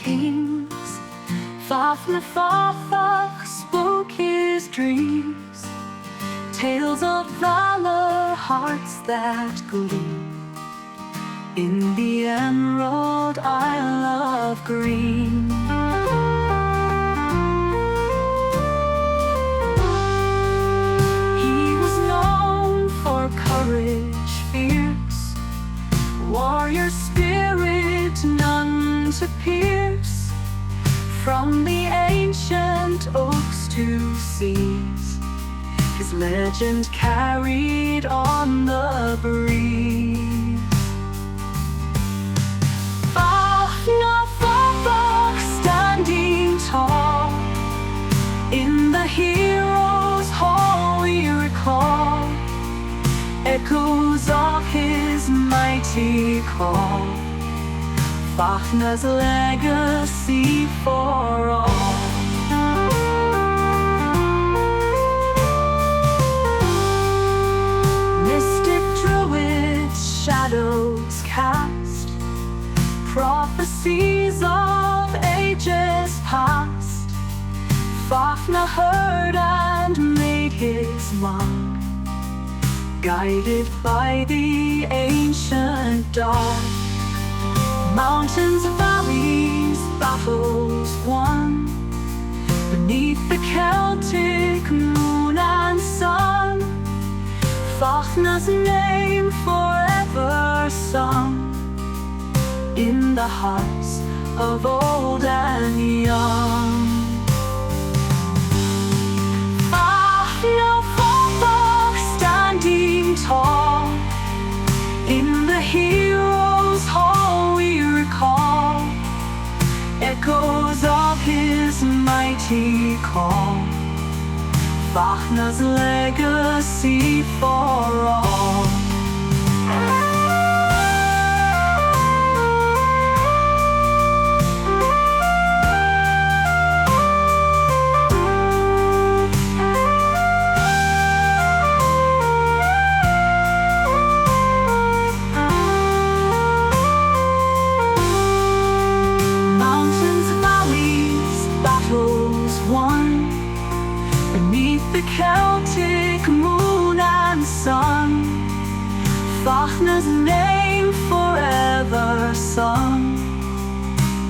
kings. Fachtna Fáthach spoke his dreams, tales of valor, hearts that gleam in the emerald isle of green. He was known for courage fierce, warrior spirit none to pierce. From the ancient oaks to seas, his legend carried on the breeze. Fachtna Fáthach standing tall, in the hero's hall we recall echoes of his mighty call, Fachtna's legacy for all. Mystic druids shadows cast, prophecies of ages past. Fachtna heard and made his mark, guided by the ancient dark. Mountains, valleys, battles won, beneath the Celtic moon and sun. Fachtna's name forever sung in the hearts of old and young. Fachtna Fáthach standing tall, in the hero's hall we recall echoes of his mighty call, Fachtna's legacy for all. The Celtic moon and sun, Fachtna's name forever sung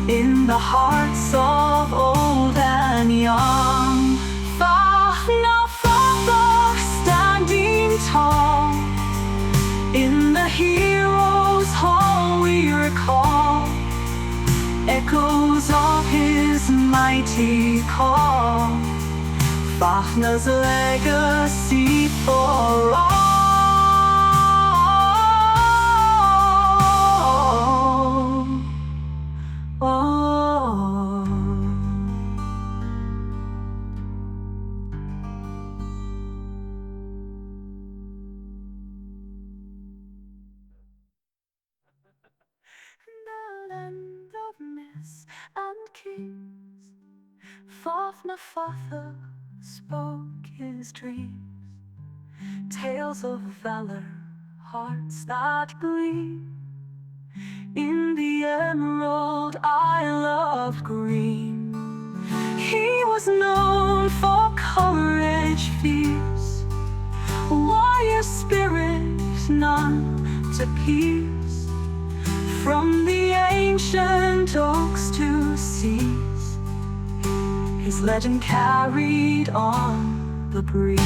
in the hearts of old and young. Fachtna Fáthach standing tall, in the hero's hall we recall echoes of his mighty call, Fachtna's legacy for all. The land of myths and kings, Fachtna Fáthach spoke his dreams, tales of valor, hearts that gleam in the emerald isle of green. He was known for courage fierce, warrior spirit none to pierce. From the ancient oaks to seas, his legend carried on the breeze.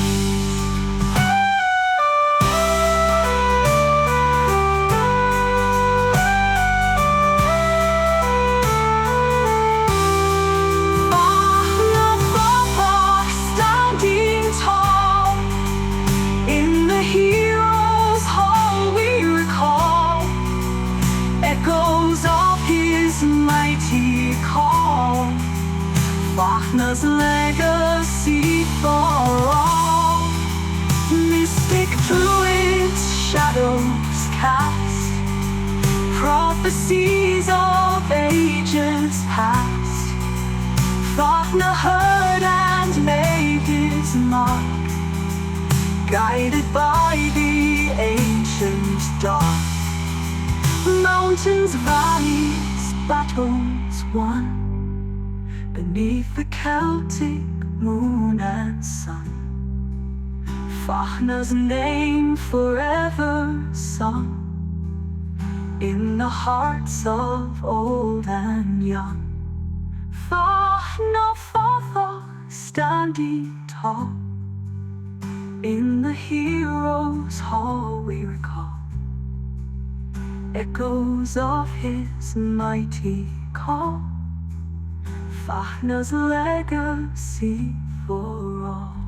Fachtna Fáthach standing tall, in the hero's hall we recall echoes of his mighty call, Fachtna's legacy for all. Mystic druids shadows cast, prophecies of ages past. Fachtna heard and made his mark, guided by the ancient dark. Mountains, valleys, battles won, beneath the Celtic moon and sun. Fachtna's name forever sung in the hearts of old and young. Fachtna Fáthach standing tall in the heroes' hall we recall echoes of his mighty call, Fachtna's legacy for all.